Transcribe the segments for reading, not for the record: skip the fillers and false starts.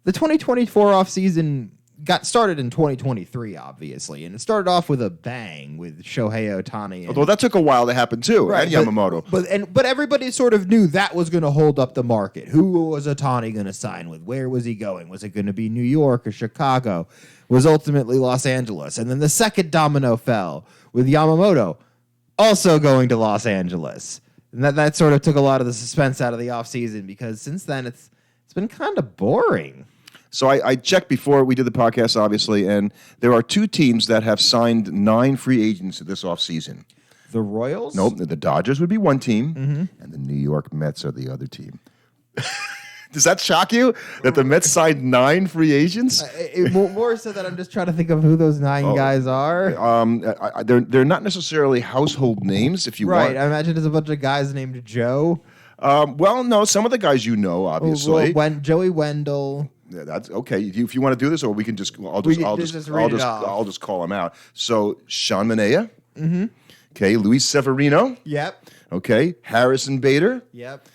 the 2024 offseason got started in 2023, obviously, and it started off with a bang with Shohei Ohtani. Although that took a while to happen too, Right, and Yamamoto. But everybody sort of knew that was going to hold up the market. Who was Ohtani going to sign with? Where was he going? Was it going to be New York or Chicago? Was ultimately Los Angeles. And then the second domino fell with Yamamoto also going to Los Angeles. And that sort of took a lot of the suspense out of the offseason because since then it's been kind of boring. So I checked before we did the podcast, obviously, and there are 2 teams that have signed 9 free agents this offseason. The Royals? Nope, the Dodgers would be one team, and the New York Mets are the other team. Does that shock you that the Mets signed 9 free agents? More so that I'm just trying to think of who those 9 guys are. They're not necessarily household names, if you want. Right, I imagine there's a bunch of guys named Joe. Well, no, some of the guys you know, obviously. Joey Wendell. Yeah, that's okay. If you want to do this, or we can just, I'll just call them out. So Sean Manaea. Mm-hmm. Okay, Luis Severino. Yep. Okay, Harrison Bader. Yep.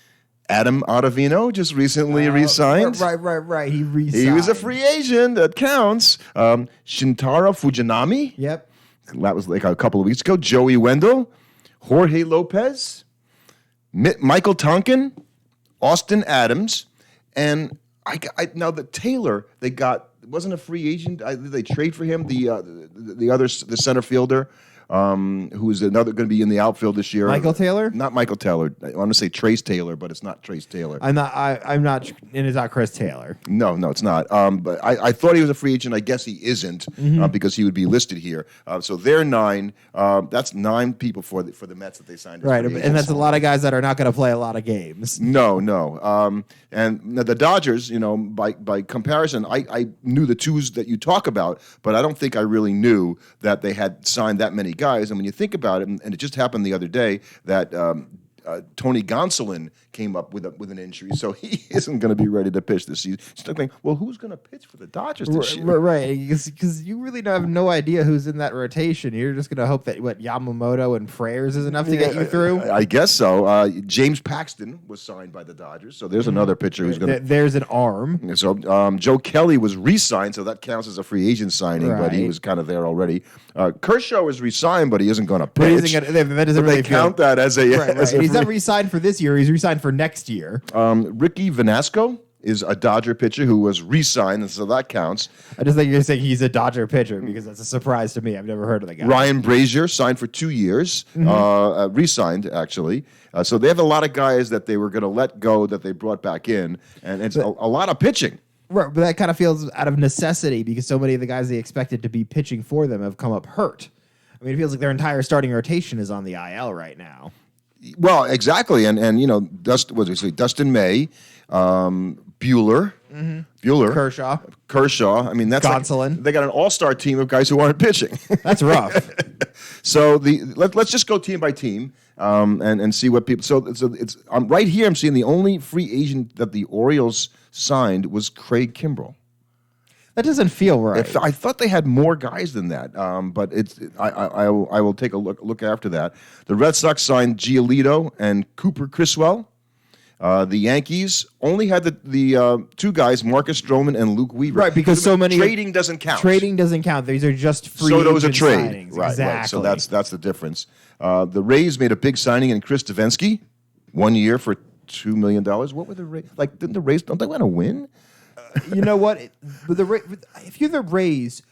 Adam Ottavino just recently re-signed. Right. He re-signed. He was a free agent. That counts. Shintaro Fujinami. Yep. That was like a couple of weeks ago. Joey Wendell. Jorge Lopez. Michael Tonkin. Austin Adams. And now the Taylor they got wasn't a free agent. They trade for him. The center fielder. Who's another going to be in the outfield this year? Michael Taylor? Not Michael Taylor. I want to say Trace Taylor, but it's not Trace Taylor. I'm not, and it's not Chris Taylor. No, it's not. But I thought he was a free agent. I guess he isn't because he would be listed here. So they're 9. That's 9 people for the Mets that they signed. Right, and that's a lot of guys that are not going to play a lot of games. No. And the Dodgers, by comparison, I knew the 2s that you talk about, but I don't think I really knew that they had signed that many guys. And when you think about it, and it just happened the other day that Tony Gonsolin came up with an injury, so he isn't going to be ready to pitch this season. Just thinking, well, who's going to pitch for the Dodgers this year? Right, because you really have no idea who's in that rotation. You're just going to hope that Yamamoto and Freyers is enough to get you through. I guess so. James Paxton was signed by the Dodgers, so there's another pitcher who's going to. There's an arm. So Joe Kelly was re-signed, so that counts as a free agent signing, but he was kind of there already. Kershaw was re-signed, but he isn't going to pitch. That doesn't really count that as a. Right. As he's not re-signed for this year. He's re-signed for next year. Ricky Vanasco is a Dodger pitcher who was re-signed, and so that counts. I just think you're saying he's a Dodger pitcher because that's a surprise to me. I've never heard of the guy. Ryan Brazier signed for 2 years, re-signed actually. So they have a lot of guys that they were going to let go that they brought back in, and it's a lot of pitching. Right, but that kind of feels out of necessity because so many of the guys they expected to be pitching for them have come up hurt. I mean, it feels like their entire starting rotation is on the IL right now. Well, exactly, and Dustin May, Bueller, Kershaw. I mean, that's Gonsolin. They got an all-star team of guys who aren't pitching. That's rough. So let's just go team by team and see what people. So it's right here. I'm seeing the only free agent that the Orioles signed was Craig Kimbrell. That doesn't feel right. I thought they had more guys than that, but I will take a look after that. The Red Sox signed Giolito and Cooper Criswell. The Yankees only had the 2 guys, Marcus Stroman and Luke Weaver. Right, because so many trading doesn't count. Trading doesn't count. These are just free. So those are agent trade, signings. right? Exactly. Right. So that's the difference. The Rays made a big signing in Chris Davinsky, 1 year for $2 million. What were the Rays like? Didn't the Rays? Don't they want to win? You know what? If you're the Rays,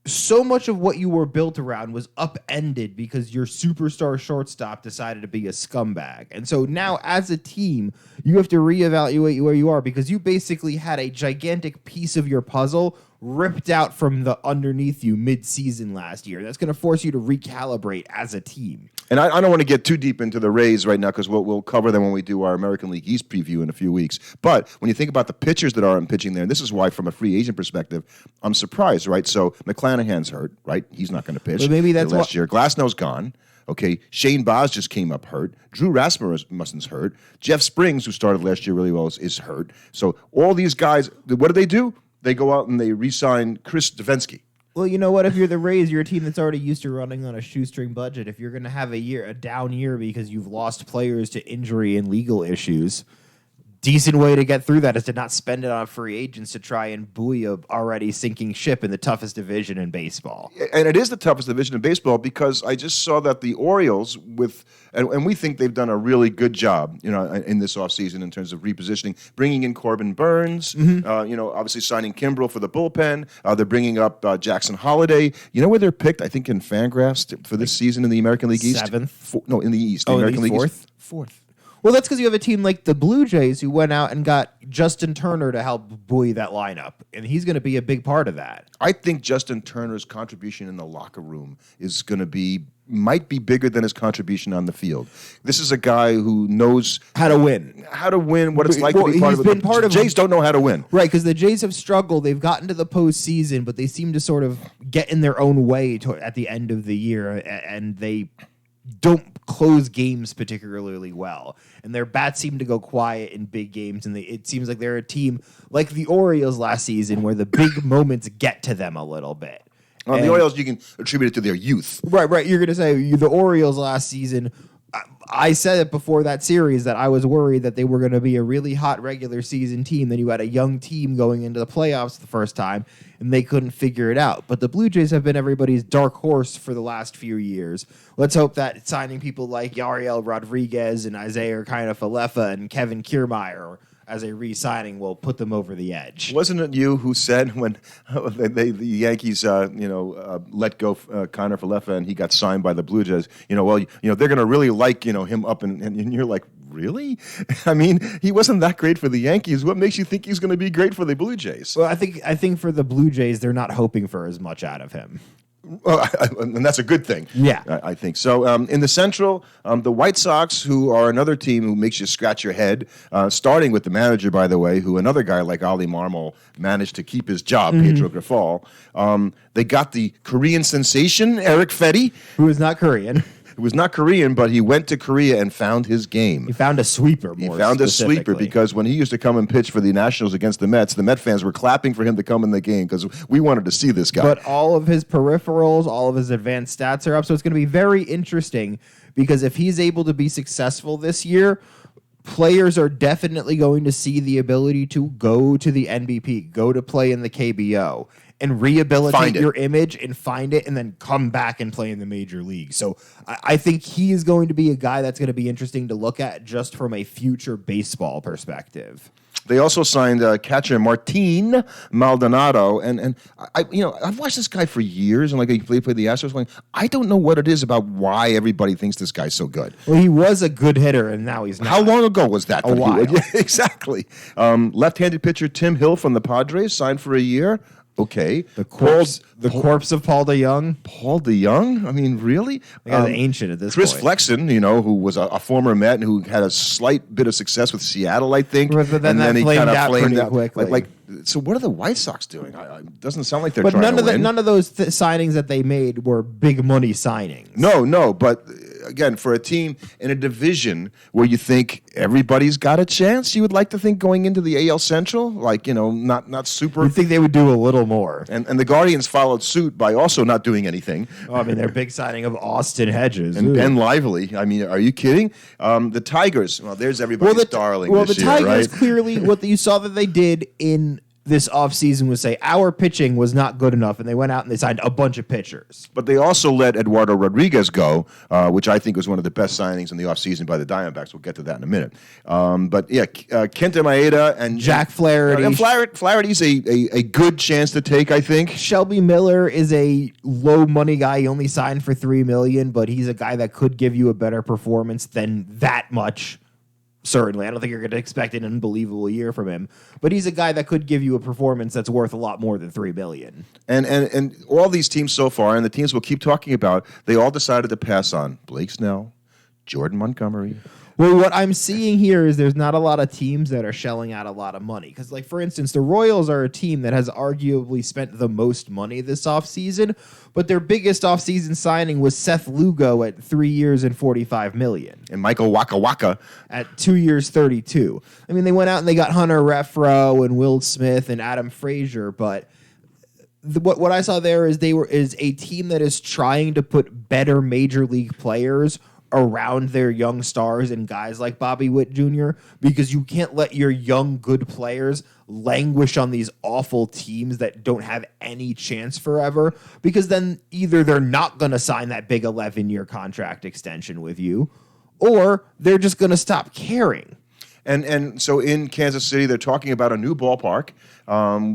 so much of what you were built around was upended because your superstar shortstop decided to be a scumbag. And so now as a team, you have to reevaluate where you are because you basically had a gigantic piece of your puzzle ripped out from the underneath you mid-season last year. That's going to force you to recalibrate as a team. And I don't want to get too deep into the Rays right now because we'll cover them when we do our American League East preview in a few weeks. But when you think about the pitchers that aren't pitching there, and this is why from a free agent perspective, I'm surprised, right? So McClanahan's hurt, right? He's not going to pitch. But maybe that's last year. Glasnow's gone. Okay, Shane Baz just came up hurt. Drew Rasmussen's hurt. Jeff Springs, who started last year really well, is hurt. So all these guys, what do? They go out and they re-sign Chris Davinsky. Well, you know what? If you're the Rays, you're a team that's already used to running on a shoestring budget. If you're going to have a down year because you've lost players to injury and legal issues, decent way to get through that is to not spend it on free agents to try and buoy a already sinking ship in the toughest division in baseball. And it is the toughest division in baseball because I just saw that the Orioles and we think they've done a really good job, in this offseason in terms of repositioning, bringing in Corbin Burns, obviously signing Kimbrel for the bullpen. They're bringing up Jackson Holiday. You know where they're picked? I think in Fangraphs for this season in the American League East. Seventh? In the East. The American League fourth? East. Fourth. Well, that's because you have a team like the Blue Jays who went out and got Justin Turner to help buoy that lineup, and he's going to be a big part of that. I think Justin Turner's contribution in the locker room is going to might be bigger than his contribution on the field. This is a guy who knows how to win, what it's like to be part of it. The Jays don't know how to win. Right, because the Jays have struggled. They've gotten to the postseason, but they seem to sort of get in their own way at the end of the year, and they don't close games particularly well, and their bats seem to go quiet in big games, and it seems like they're a team like the Orioles last season where the big moments get to them a little bit. The Orioles, you can attribute it to their youth. Right. You're going to say the Orioles last season. I said it before that series that I was worried that they were going to be a really hot regular season team. Then you had a young team going into the playoffs the first time, and they couldn't figure it out. But the Blue Jays have been everybody's dark horse for the last few years. Let's hope that signing people like Yariel Rodriguez and Isaiah Falefa and Kevin Kiermaier as a re-signing will put them over the edge. Wasn't it you who said when the Yankees, let go Connor Falefa and he got signed by the Blue Jays? They're going to really like him up, and you're like, really? I mean, he wasn't that great for the Yankees. What makes you think he's going to be great for the Blue Jays? Well, I think for the Blue Jays, they're not hoping for as much out of him. And that's a good thing. Yeah. I think. So in the Central, the White Sox, who are another team who makes you scratch your head, starting with the manager, by the way, who another guy like Ali Marmol managed to keep his job, Pedro Grifol. They got the Korean sensation, Eric Fetty. Who is not Korean. Who was not Korean, but he went to Korea and found his game. He found a sweeper, a sweeper because when he used to come and pitch for the Nationals against the Mets, the Met fans were clapping for him to come in the game because we wanted to see this guy. But all of his peripherals, all of his advanced stats are up, so it's going to be very interesting because if he's able to be successful this year, players are definitely going to see the ability to go to the NBP, go to play in the KBO, and rehabilitate your image and find it and then come back and play in the major league. So I think he is going to be a guy that's going to be interesting to look at just from a future baseball perspective. They also signed catcher Martin Maldonado, and I've watched this guy for years, and he played the Astros. I don't know what it is about why everybody thinks this guy's so good. Well, he was a good hitter, and now he's not. How long ago was that? A while. Yeah, exactly. Left-handed pitcher Tim Hill from the Padres signed for a year. Okay. The corpse of Paul DeYoung. Paul DeYoung? I mean, really? Ancient at this Chris point. Flexen, who was a former Met and who had a slight bit of success with Seattle, I think. But then that flamed out pretty quickly. So what are the White Sox doing? It doesn't sound like they're but trying to win. None of those signings that they made were big money signings. No, but again, for a team in a division where you think everybody's got a chance, you would like to think going into the AL Central, not super. You'd think they would do a little more. And the Guardians followed suit by also not doing anything. Their big signing of Austin Hedges. And Ben Lively. I mean, are you kidding? The Tigers, there's everybody's darling this year, right? Well, the Tigers clearly, what you saw that they did in this offseason was say our pitching was not good enough, and they went out and they signed a bunch of pitchers. But they also let Eduardo Rodriguez go, which I think was one of the best signings in the offseason by the Diamondbacks. We'll get to that in a minute. Kenta Maeda and Jack Flaherty. Flaherty's a good chance to take, I think. Shelby Miller is a low money guy. He only signed for $3 million, but he's a guy that could give you a better performance than that much. Certainly. I don't think you're going to expect an unbelievable year from him, but he's a guy that could give you a performance that's worth a lot more than $3 billion. And all these teams so far, and the teams we'll keep talking about, they all decided to pass on Blake Snell, Jordan Montgomery. Well, what I'm seeing here is there's not a lot of teams that are shelling out a lot of money. Because, for instance, the Royals are a team that has arguably spent the most money this offseason, but their biggest offseason signing was Seth Lugo at 3 years and $45 million. And Michael Waka Waka at 2 years, $32. I mean, they went out and they got Hunter Renfroe and Will Smith and Adam Frazier, but what I saw there is is a team that is trying to put better major league players around their young stars and guys like Bobby Witt Jr. because you can't let your young good players languish on these awful teams that don't have any chance forever, because then either they're not going to sign that big 11-year contract extension with you, or they're just going to stop caring. And so in Kansas City, they're talking about a new ballpark,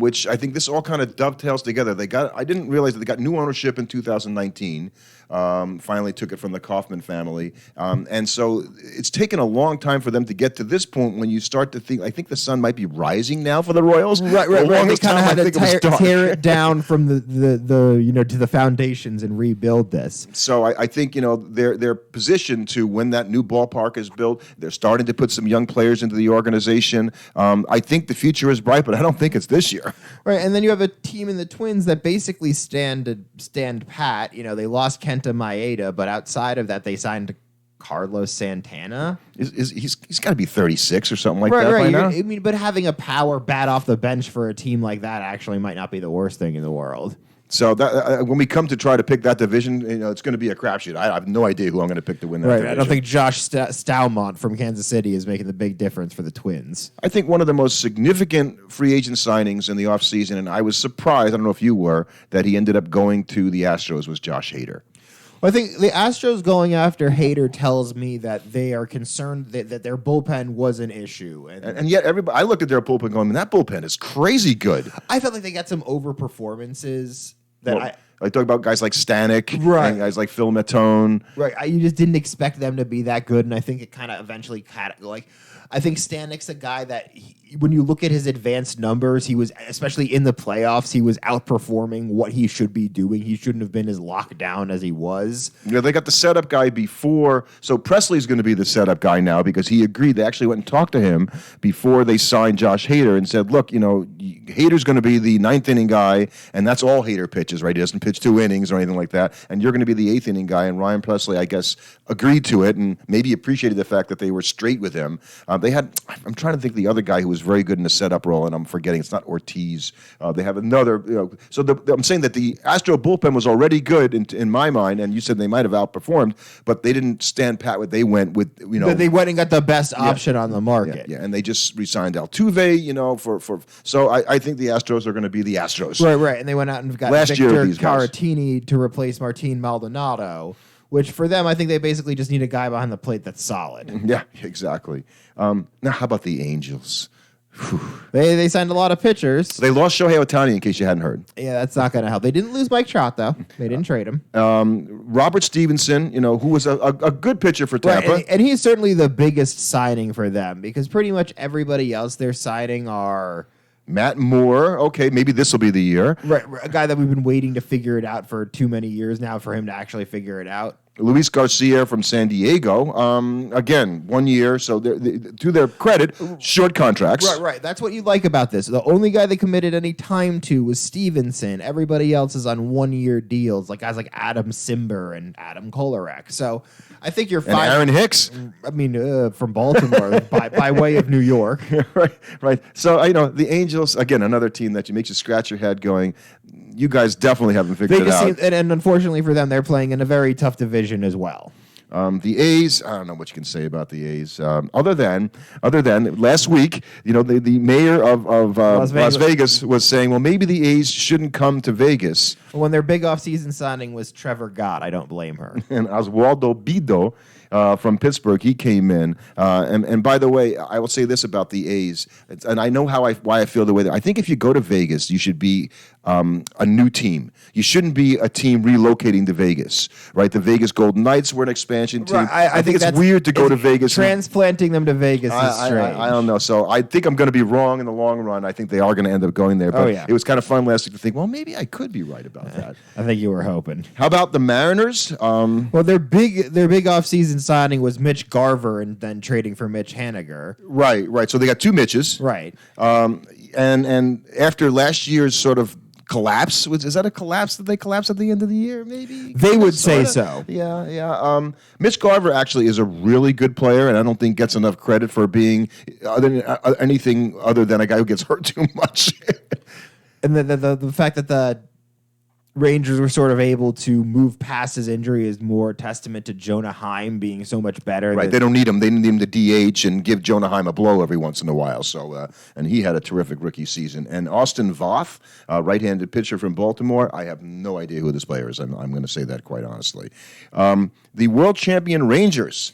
which I think this all kind of dovetails together. I didn't realize that they got new ownership in 2019. Finally took it from the Kaufman family. And so it's taken a long time for them to get to this point when you start to think, I think the sun might be rising now for the Royals. Right. They kind of had to tear it down from the to the foundations and rebuild this. So I think, they're positioned to when that new ballpark is built. They're starting to put some young players into the organization. I think the future is bright, but I don't think it's this year. Right, and then you have a team in the Twins that basically stand pat. They lost Kenta Maeda, but outside of that, they signed Carlos Santana. He's got to be 36 or something like that by now. I mean, but having a power bat off the bench for a team like that actually might not be the worst thing in the world. So that, when we come to try to pick that division, it's going to be a crapshoot. I have no idea who I'm going to pick to win that division. I don't think Josh Staumont from Kansas City is making the big difference for the Twins. I think one of the most significant free agent signings in the offseason, and I was surprised, I don't know if you were, that he ended up going to the Astros, was Josh Hader. Well, I think the Astros going after Hader tells me that they are concerned that their bullpen was an issue. And yet, I looked at their bullpen going, man, that bullpen is crazy good. I felt like they got some over-performances. I talk about guys like Stanek, right, and guys like Phil Matone. Right. You just didn't expect them to be that good, and I think it kind of eventually I think Stanek's a guy that when you look at his advanced numbers, he was, especially in the playoffs, he was outperforming what he should be doing. He shouldn't have been as locked down as he was. They got the setup guy before. So Presley's going to be the setup guy now because he agreed. They actually went and talked to him before they signed Josh Hader and said, look, Hader's going to be the ninth inning guy, and that's all Hader pitches, right? He doesn't pitch 2 innings or anything like that. And you're going to be the 8th inning guy. And Ryan Presley, I guess, agreed to it and maybe appreciated the fact that they were straight with him. I'm trying to think the other guy who was very good in the setup role, and I'm forgetting. It's not Ortiz. They have another. So I'm saying that the Astro bullpen was already good in my mind, and you said they might have outperformed, but they didn't stand pat. They went with They went and got the best option on the market. Yeah, and they just re-signed Altuve. For so I think the Astros are going to be the Astros. Right, and they went out and got Victor Caratini to replace Martin Maldonado. Which for them, I think they basically just need a guy behind the plate that's solid. Yeah, exactly. Now, how about the Angels? They signed a lot of pitchers. They lost Shohei Ohtani, in case you hadn't heard. Yeah, that's not going to help. They didn't lose Mike Trout, though. They didn't trade him. Robert Stevenson, who was a good pitcher for Tampa. Right, and he's certainly the biggest signing for them because pretty much everybody else they're signing are... Matt Moore, okay, maybe this will be the year. Right, a guy that we've been waiting to figure it out for too many years now for him to actually figure it out. Luis Garcia from San Diego, again, 1 year, so to their credit, short contracts. Right. That's what you like about this. The only guy they committed any time to was Stevenson. Everybody else is on 1-year deals, like guys like Adam Simber and Adam Kolarek. So I think you're fine. And Aaron Hicks. I mean, from Baltimore, by way of New York. Right. So, the Angels, again, another team that makes you scratch your head going, you guys definitely haven't figured it out. And unfortunately for them, they're playing in a very tough division as well. The A's, I don't know what you can say about the A's. Other than last week, the mayor of Las Vegas was saying, well, maybe the A's shouldn't come to Vegas. When their big offseason signing was Trevor Gott, I don't blame her. And Oswaldo Bido from Pittsburgh, he came in. And by the way, I will say this about the A's, and I know why I feel the way that I think if you go to Vegas, you should be a new team. You shouldn't be a team relocating to Vegas, right? The Vegas Golden Knights were an expansion team. Right, I think it's weird to go to Vegas. Transplanting them to Vegas is strange. I don't know. So I think I'm going to be wrong in the long run. I think they are going to end up going there. But it was kind of fun last week to think, well, maybe I could be right about that. I think you were hoping. How about the Mariners? Well, their big offseason signing was Mitch Garver and then trading for Mitch Haniger. Right. So they got 2 Mitches. Right. And after last year's sort of collapse, is that a collapse that they collapsed at the end of the year? Maybe they would say so. Yeah. Mitch Garver actually is a really good player, and I don't think gets enough credit for being anything other than a guy who gets hurt too much. And the fact that Rangers were sort of able to move past his injury is more a testament to Jonah Heim being so much better. Right, they don't need him. They need him to DH and give Jonah Heim a blow every once in a while. So, and he had a terrific rookie season. And Austin Voth, right-handed pitcher from Baltimore, I have no idea who this player is. I'm going to say that quite honestly. The world champion Rangers.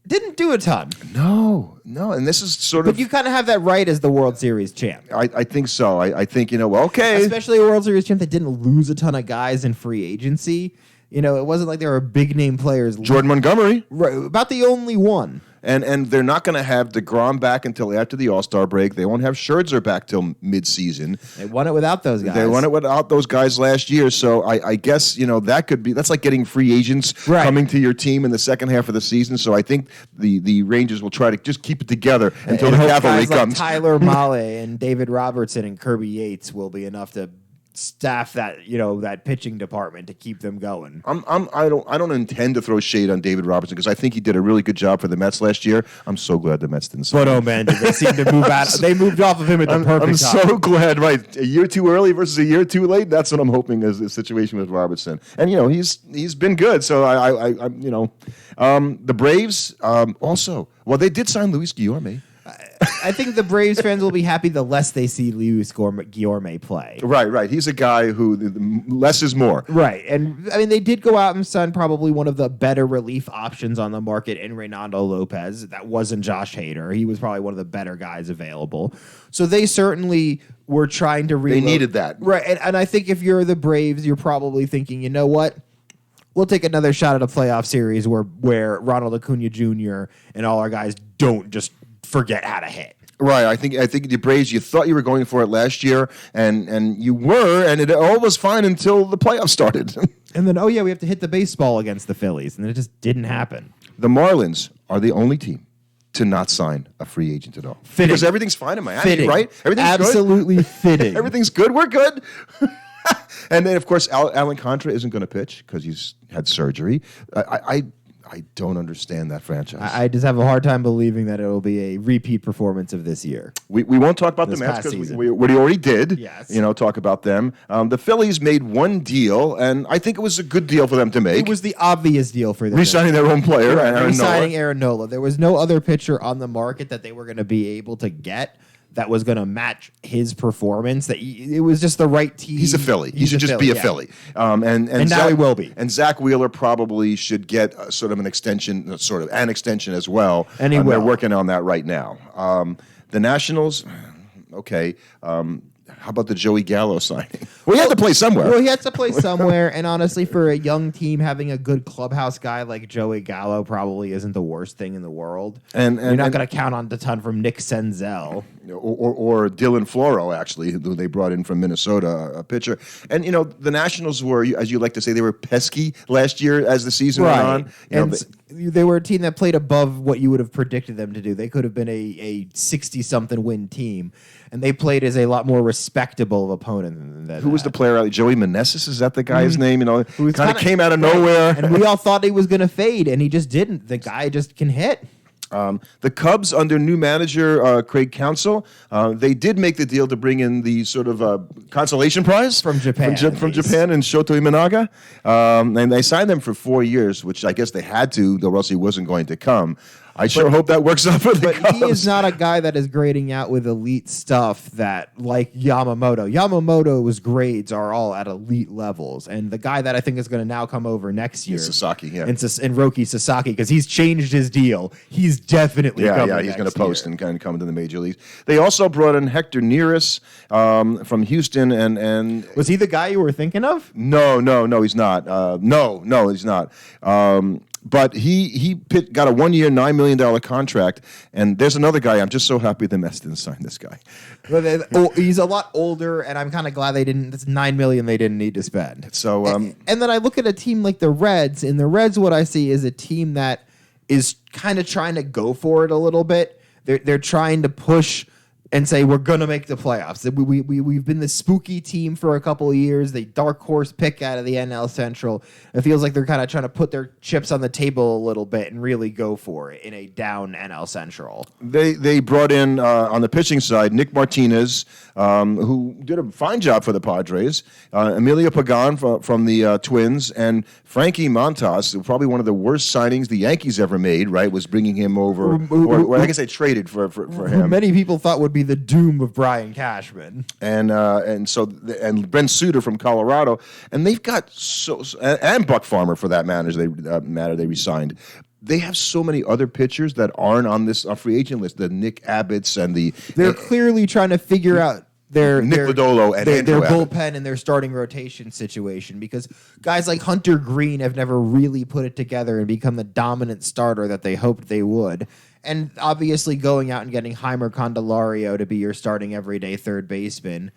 Didn't do a ton. No, and this is sort of... But you kind of have that right as the World Series champ. I think so. I think, well, okay. Especially a World Series champ that didn't lose a ton of guys in free agency. It wasn't like there were big-name players. Jordan Montgomery. Right, about the only one. And they're not going to have DeGrom back until after the All-Star break. They won't have Scherzer back till mid-season. They won it without those guys. They won it without those guys last year. So I guess, that could be... That's like getting free agents coming to your team in the second half of the season. So I think the Rangers will try to just keep it together until the cavalry comes. Like Tyler Mahle and David Robertson and Kirby Yates will be enough to staff that that pitching department to keep them going. I don't intend to throw shade on David Robertson because I think he did a really good job for the Mets last year. I'm so glad the Mets didn't sign him. But oh man, did they seem to move out? They moved off of him at the perfect time. I'm so glad, right? A year too early versus a year too late. That's what I'm hoping is the situation with Robertson. And he's been good. So the Braves also. Well, they did sign Luis Guillorme. I think the Braves fans will be happy the less they see Luis Guillorme play. Right. He's a guy who less is more. Right. And, I mean, they did go out and sign probably one of the better relief options on the market in Reynaldo Lopez. That wasn't Josh Hader. He was probably one of the better guys available. So they certainly were trying to reload. They needed that. Right. And I think if you're the Braves, you're probably thinking, you know what? We'll take another shot at a playoff series where Ronald Acuna Jr. and all our guys don't just forget how to hit. Right. I think the Braves, you thought you were going for it last year, and you were, and it all was fine until the playoffs started. And then, we have to hit the baseball against the Phillies, and then it just didn't happen. The Marlins are the only team to not sign a free agent at all. Fitting. Because everything's fine in Miami, Fitting. right? Everything's absolutely good? Fitting. Everything's good. We're good. And then, of course, Alan Contra isn't going to pitch because he's had surgery. I don't understand that franchise. I just have a hard time believing that it will be a repeat performance of this year. We won't talk about the Mets because we already did. Yes. Talk about them. The Phillies made one deal, and I think it was a good deal for them to make. It was the obvious deal for them. Re-signing their own player, re-signing Aaron Nola. There was no other pitcher on the market that they were going to be able to get that was going to match his performance. It was just the right team. He's a Philly. He should just be a Philly. And now he will be. And Zach Wheeler probably should get an extension as well. And they're working on that right now. The Nationals, okay. How about the Joey Gallo signing? Well, he had to play somewhere. Well, he had to play somewhere, and honestly, for a young team, having a good clubhouse guy like Joey Gallo probably isn't the worst thing in the world. And you're not going to count on a ton from Nick Senzel. Or Dylan Floro, actually, who they brought in from Minnesota, a pitcher. And, the Nationals were, as you like to say, they were pesky last year as the season went on. They were a team that played above what you would have predicted them to do. They could have been a 60-something win team, and they played as a lot more respectable of opponent than that. Who was the player? Joey Meneses, is that the guy's name? Who kind of came out of right. nowhere. And we all thought he was going to fade, and he just didn't. The guy just can hit. The Cubs, under new manager Craig Counsell, they did make the deal to bring in the sort of consolation prize from Japan, from Japan and Shoto Imanaga, and they signed them for 4 years, which I guess they had to, though else he wasn't going to come. I sure hope that works out for the Cubs. But he is not a guy that is grading out with elite stuff like Yamamoto. Yamamoto's grades are all at elite levels. And the guy that I think is going to now come over next year. Sasaki, yeah. And Roki Sasaki, because he's changed his deal. He's definitely coming Yeah, he's going to post and kind of come into the major leagues. They also brought in Hector Neris from Houston. and Was he the guy you were thinking of? No, he's not. No, he's not. But he got a 1-year, $9 million contract, and there's another guy. I'm just so happy the Mets didn't sign this guy. He's a lot older, and I'm kind of glad they didn't. That's $9 million they didn't need to spend. So, and then I look at a team like the Reds. In the Reds, what I see is a team that is kind of trying to go for it a little bit. They're trying to push and say we're gonna make the playoffs. We've been the spooky team for a couple of years, the dark horse pick out of the NL Central. It feels like they're kind of trying to put their chips on the table a little bit and really go for it in a down NL Central. They brought in on the pitching side Nick Martinez, who did a fine job for the Padres, Emilio Pagan from the Twins, and Frankie Montas, probably one of the worst signings the Yankees ever made. Right, was bringing him over, or I guess they traded for him. Many people thought would be the doom of Brian Cashman, and Ben Suter from Colorado, and they've got and Buck Farmer for that matter. They resigned. They have so many other pitchers that aren't on this free agent list. The Nick Abbotts and they're clearly trying to figure out their Lodolo and their Andrew Abbott. bullpen and their starting rotation situation, because guys like Hunter Green have never really put it together and become the dominant starter that they hoped they would. And obviously going out and getting Heimer Candelario to be your starting everyday third baseman.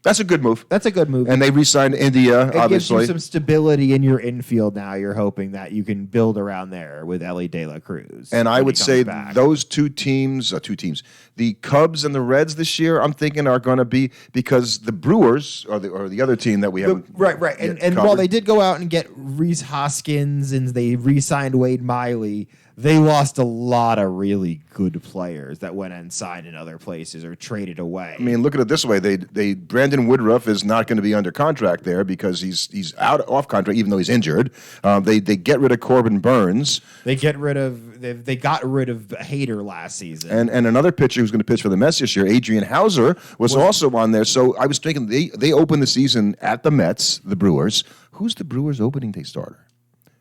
That's a good move. And they re-signed India, it obviously. gives you some stability in your infield now. You're hoping that you can build around there with Ellie De La Cruz. And I would say those two teams, the Cubs and the Reds this year, I'm thinking are going to be, because the Brewers or the other team that we haven't right. And while they did go out and get Rhys Hoskins and they re-signed Wade Miley, they lost a lot of really good players that went and signed in other places or traded away. I mean, look at it this way: Brandon Woodruff is not going to be under contract there because he's off contract, even though he's injured. They get rid of Corbin Burns. They got rid of Hader last season, and another pitcher who's going to pitch for the Mets this year, Adrian Hauser, was also on there. So I was thinking they opened the season at the Mets, the Brewers. Who's the Brewers' opening day starter?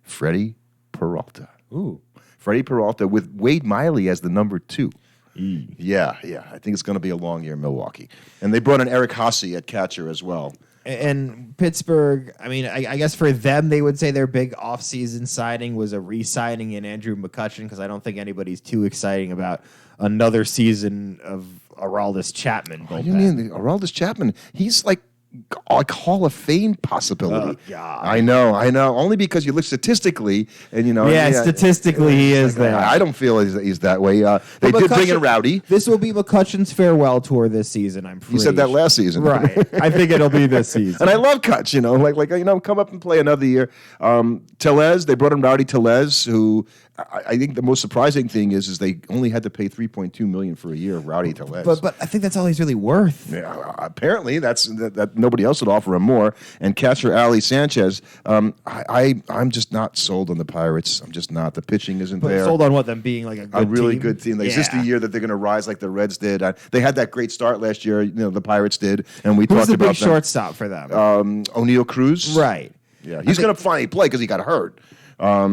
Freddie Peralta. Ooh. Freddie Peralta with Wade Miley as the number 2. Yeah. I think it's going to be a long year in Milwaukee. And they brought in Eric Haase at catcher as well. And Pittsburgh, I mean, I guess for them, they would say their big offseason signing was a re-signing in Andrew McCutchen, because I don't think anybody's too exciting about another season of Aroldis Chapman. What do you mean? Aroldis Chapman, he's like Hall of Fame possibility. Oh, God. I know. Only because you look statistically, and statistically he is there. I don't feel he's that way. They did bring in Rowdy. This will be McCutchen's farewell tour this season. I'm pretty. You said that last season, right? I think it'll be this season. And I love Kutch. Come up and play another year. Tellez, they brought in Rowdy Tellez, who I think the most surprising thing is they only had to pay $3.2 million for a year of Rowdy Tellez. But I think that's all he's really worth. Yeah, apparently that nobody else would offer him more. And catcher Ali Sanchez, I'm just not sold on the Pirates. I'm just not. The pitching isn't there. Sold on what, them being like a really good team. Is this the year that they're going to rise like the Reds did? They had that great start last year. The Pirates did, and we talked about them. Who's the big shortstop for them? O'Neal Cruz. Right. Yeah, he's going to finally play because he got hurt.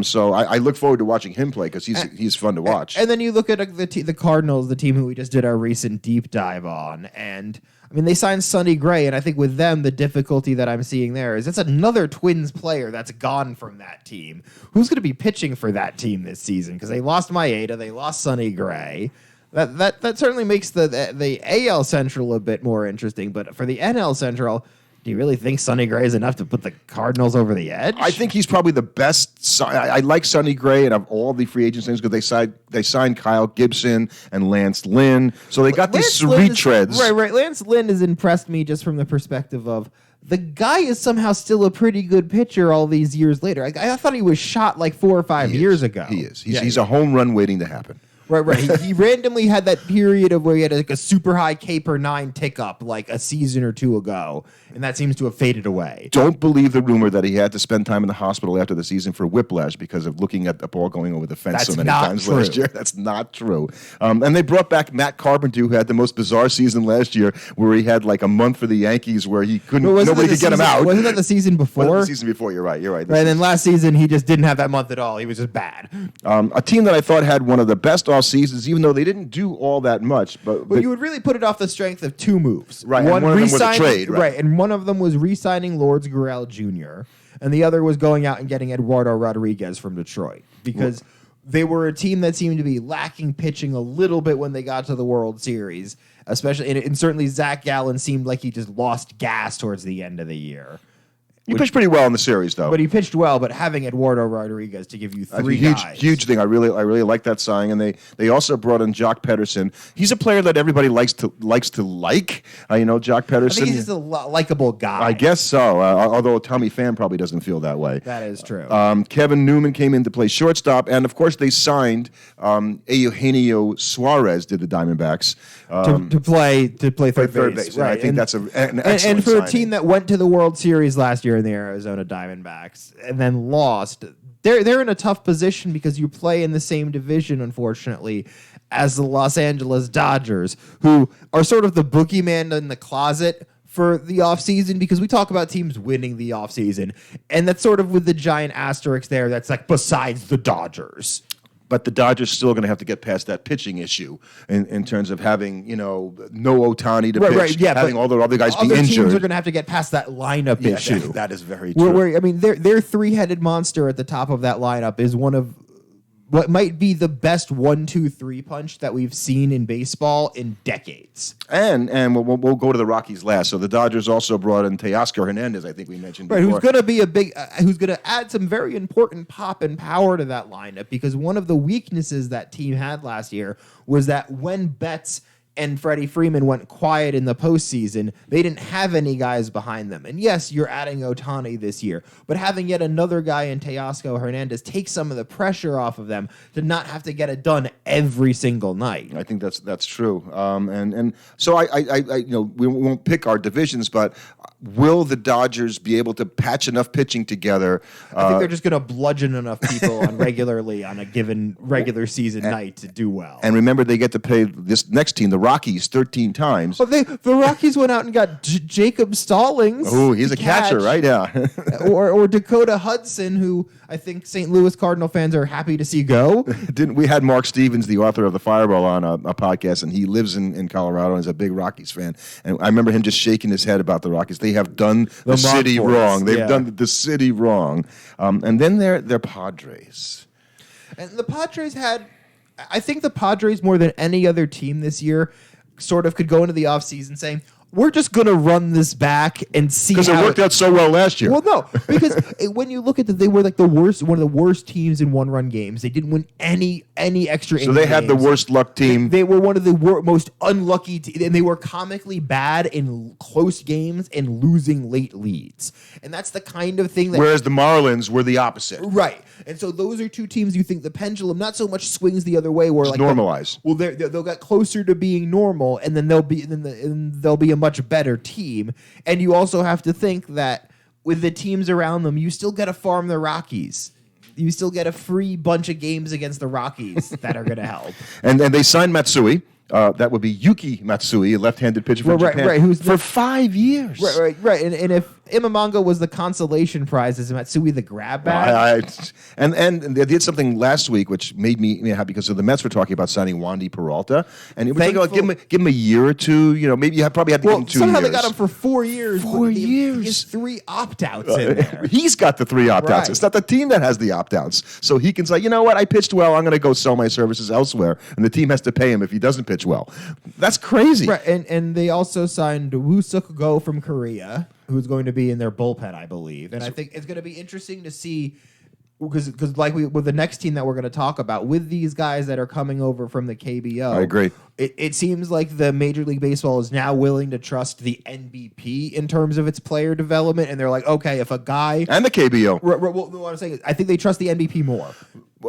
So I look forward to watching him play because he's fun to watch. And then you look at the Cardinals, the team who we just did our recent deep dive on, and I mean they signed Sonny Gray, and I think with them the difficulty that I'm seeing there is it's another Twins player that's gone from that team. Who's going to be pitching for that team this season? Because they lost Maeda, they lost Sonny Gray. That certainly makes the AL Central a bit more interesting, but for the NL Central, do you really think Sonny Gray is enough to put the Cardinals over the edge? I think he's probably the best. I like Sonny Gray and of all the free agent things because they signed Kyle Gibson and Lance Lynn, so they got these retreads. Right. Lance Lynn has impressed me just from the perspective of the guy is somehow still a pretty good pitcher all these years later. I thought he was shot like 4 or 5 years ago. He is. He's a home run waiting to happen. Right. He randomly had that period of where he had like a super high K per 9 tick up like a season or two ago, and that seems to have faded away. Don't believe the rumor that he had to spend time in the hospital after the season for whiplash because of looking at the ball going over the fence so many times last year. That's not true. And they brought back Matt Carpenter, who had the most bizarre season last year, where he had like a month for the Yankees where he couldn't. Nobody could get him out. Wasn't that the season before? The season before. You're right. Right. And then last season he just didn't have that month at all. He was just bad. A team that I thought had one of the best off seasons, even though they didn't do all that much. But you would really put it off the strength of 2 moves. Right. One of them was a trade. Right. And one of them was re-signing Lourdes Gurriel Jr. And the other was going out and getting Eduardo Rodriguez from Detroit. Because they were a team that seemed to be lacking pitching a little bit when they got to the World Series. Especially, and certainly Zach Gallen seemed like he just lost gas towards the end of the year. He pitched pretty well in the series, though. But he pitched well. But having Eduardo Rodriguez to give you three guys, huge thing. I really like that signing, and they also brought in Jock Pederson. He's a player that everybody likes to like. Jock Pederson. I think he's just a likable guy. I guess so. Although Tommy Pham probably doesn't feel that way. That is true. Kevin Newman came in to play shortstop, and of course they signed Eugenio Suarez to the Diamondbacks to play third base. Right. I think that's an excellent and for signing. a team that went to the World Series last year in the Arizona Diamondbacks and then lost, they're in a tough position because you play in the same division, unfortunately, as the Los Angeles Dodgers, who are sort of the boogeyman in the closet for the offseason, because we talk about teams winning the offseason, and that's sort of with the giant asterisk there that's like besides the Dodgers. But the Dodgers still going to have to get past that pitching issue in terms of having, no Ohtani to pitch, right, yeah, having all the other guys be other injured. Teams are going to have to get past that lineup issue. That is very true. Their three-headed monster at the top of that lineup is one of what might be the best 1-2-3 punch that we've seen in baseball in decades. And we'll go to the Rockies last. So the Dodgers also brought in Teoscar Hernandez, I think we mentioned before. Who's going to be who's going to add some very important pop and power to that lineup, because one of the weaknesses that team had last year was that when Betts and Freddie Freeman went quiet in the postseason, they didn't have any guys behind them. And yes, you're adding Ohtani this year, but having yet another guy in Teoscar Hernandez takes some of the pressure off of them to not have to get it done every single night. I think that's true. And so I we won't pick our divisions, but will the Dodgers be able to patch enough pitching together? I think they're just going to bludgeon enough people regularly on a given regular season night to do well. And remember, they get to play this next team, the Rockies, 13 times. Well, the Rockies went out and got Jacob Stallings. Oh, he's a catcher, right? Yeah. or Dakota Hudson, who I think St. Louis Cardinal fans are happy to see go. We had Mark Stevens, the author of The Fireball, on a podcast, and he lives in Colorado and is a big Rockies fan. And I remember him just shaking his head about the Rockies. They have done the city wrong. They've done the city wrong. And then they're Padres. And the Padres I think the Padres, more than any other team this year, sort of could go into the offseason saying, we're just going to run this back and see how... Because it worked out so well last year. Well, no, because when you look at they were like one of the worst teams in one-run games. They didn't win any extra innings. So they had the worst luck team. They were one of the most unlucky teams, and they were comically bad in close games and losing late leads. And that's the kind of thing that... Whereas the Marlins were the opposite. Right. And so those are two teams you think the pendulum not so much swings the other way, where just like normalize. They'll get closer to being normal, and then they'll be a much better team. And you also have to think that with the teams around them, you still got to farm the Rockies. You still get a free bunch of games against the Rockies that are going to help. And they signed Matsui. That would be Yuki Matsui, a left-handed pitcher from Japan, who's for 5 years. Right. And if Imamanga was the consolation prize, is Matsui the grab bag? And they did something last week which made me happy, because the Mets were talking about signing Wandy Peralta, and it was like, give him a year or two. Maybe you probably had to give him 2 years. Somehow they got him for 4 years. 4 years. He has 3 opt-outs in there. He's got the 3 opt-outs. Right. It's not the team that has the opt-outs. So he can say, you know what, I pitched well, I'm going to go sell my services elsewhere, and the team has to pay him if he doesn't pitch well. That's crazy. Right, and they also signed Woo Suk Go from Korea, who's going to be in their bullpen, I believe. And I think it's going to be interesting to see, because like with the next team that we're going to talk about, with these guys that are coming over from the KBO. I agree. It seems like the Major League Baseball is now willing to trust the NBP in terms of its player development, and they're like, okay, if a guy... And the KBO. Well, what I'm saying is, I think they trust the NBP more.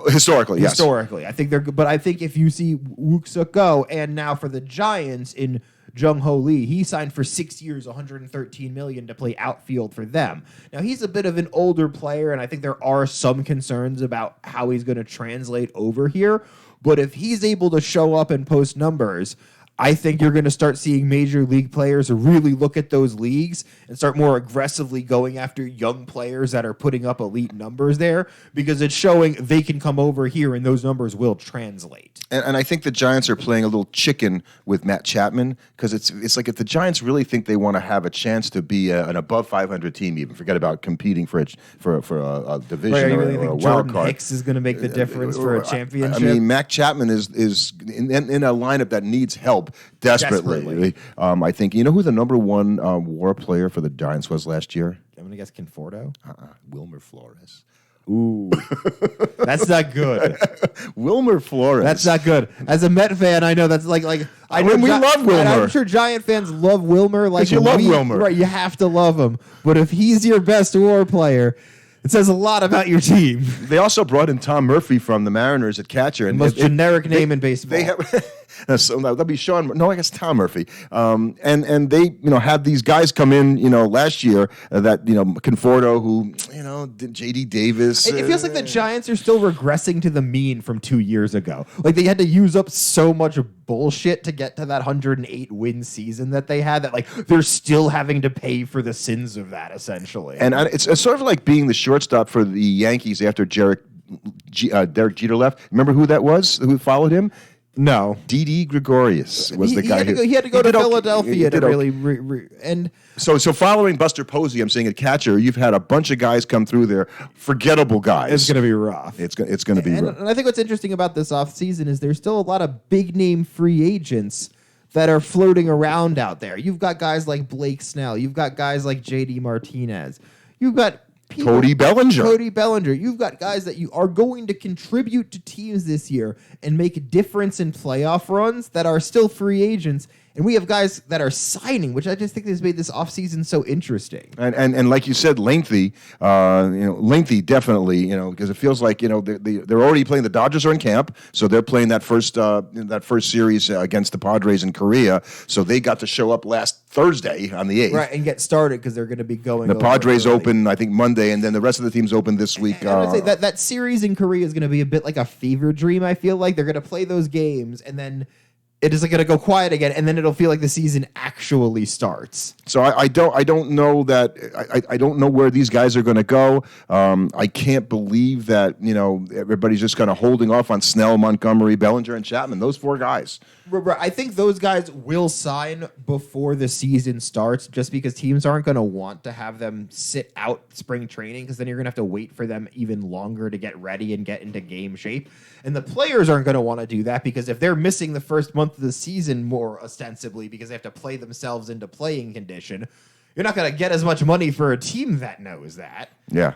Historically, yes. Historically. I think they're good. But I think if you see Wook Suk Go, and now for the Giants in Jung Ho Lee, he signed for 6 years, $113 million to play outfield for them. Now, he's a bit of an older player, and I think there are some concerns about how he's going to translate over here. But if he's able to show up and post numbers, I think you're going to start seeing major league players really look at those leagues and start more aggressively going after young players that are putting up elite numbers there, because it's showing they can come over here and those numbers will translate. And I think the Giants are playing a little chicken with Matt Chapman, because it's like if the Giants really think they want to have a chance to be an above 500 team, even forget about competing for a division really or a wild Jordan card. Hicks is going to make the difference for a championship? I mean, Matt Chapman is in a lineup that needs help desperately. I think, you know who the number 1 WAR player for the Giants was last year? I'm gonna guess Conforto. Wilmer Flores. Ooh, that's not good. Wilmer Flores. That's not good. As a Met fan, I know that's like I know we love Wilmer. and I'm sure Giant fans love Wilmer. Like you love Wilmer, right? You have to love him. But if he's your best WAR player, it says a lot about your team. They also brought in Tom Murphy from the Mariners at catcher, and Most generic name in baseball. They have. So that'd be Sean. No, I guess Tom Murphy. And they had these guys come in last year that Conforto, who J.D. Davis. It feels like the Giants are still regressing to the mean from 2 years ago. Like they had to use up so much bullshit to get to that 108 win season that they had that like they're still having to pay for the sins of that essentially. And it's sort of like being the shortstop for the Yankees after Derek Jeter left. Remember who that was? Who followed him? No, Didi Gregorius was the guy. He had to go to Philadelphia to really and so following Buster Posey, I'm saying at catcher, you've had a bunch of guys come through there, forgettable guys. It's going to be rough. It's going to be rough. And I think what's interesting about this offseason is there's still a lot of big name free agents that are floating around out there. You've got guys like Blake Snell. You've got guys like J.D. Martinez. You've got Cody Bellinger. You've got guys that you are going to contribute to teams this year and make a difference in playoff runs that are still free agents. And we have guys that are signing, which I just think has made this offseason so interesting. And like you said, lengthy definitely, because it feels like, they're already playing. The Dodgers are in camp, so they're playing that first series against the Padres in Korea. So they got to show up last Thursday on the 8th. Right, and get started because they're going to be going. The Padres open, I think, Monday, and then the rest of the teams open this week. And I would say that series in Korea is going to be a bit like a fever dream, I feel like. They're going to play those games, and then it is going to go quiet again, and then it'll feel like the season actually starts. So I don't know that I don't know where these guys are going to go. I can't believe that everybody's just kind of holding off on Snell, Montgomery, Bellinger, and Chapman. Those 4 guys. I think those guys will sign before the season starts, just because teams aren't going to want to have them sit out spring training, because then you're going to have to wait for them even longer to get ready and get into game shape. And the players aren't going to want to do that, because if they're missing the first month of the season more ostensibly because they have to play themselves into playing condition, you're not going to get as much money for a team that knows that. Yeah.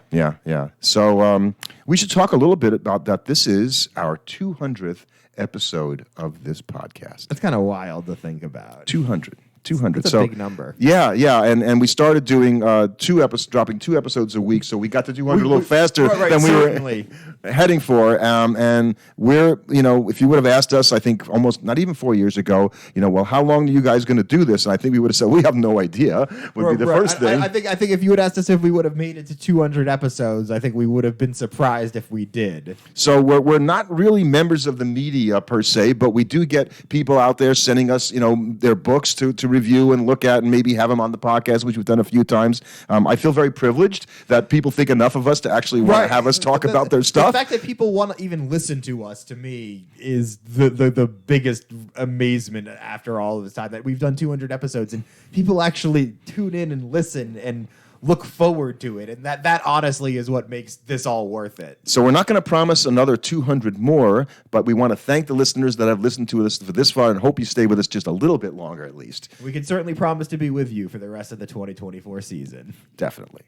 So we should talk a little bit about that. This is our 200th episode of this podcast. That's kind of wild to think about. 200. That's a big number. Yeah, and we started doing dropping 2 episodes a week, so we got to 200 a little faster than we were heading for. And we're, if you would have asked us, I think almost not even 4 years ago, well, how long are you guys going to do this? And I think we would have said, we have no idea. Would be the first thing. I think if you had asked us if we would have made it to 200 episodes, I think we would have been surprised if we did. So we're not really members of the media per se, but we do get people out there sending us, their books to review and look at and maybe have them on the podcast, which we've done a few times. I feel very privileged that people think enough of us to actually want to have us talk about their stuff. The fact that people want to even listen to us, to me, is the biggest amazement after all of this time, that we've done 200 episodes and people actually tune in and listen and look forward to it. And that honestly is what makes this all worth it. So we're not going to promise another 200 more, but we want to thank the listeners that have listened to us for this far and hope you stay with us just a little bit longer at least. We can certainly promise to be with you for the rest of the 2024 season. Definitely.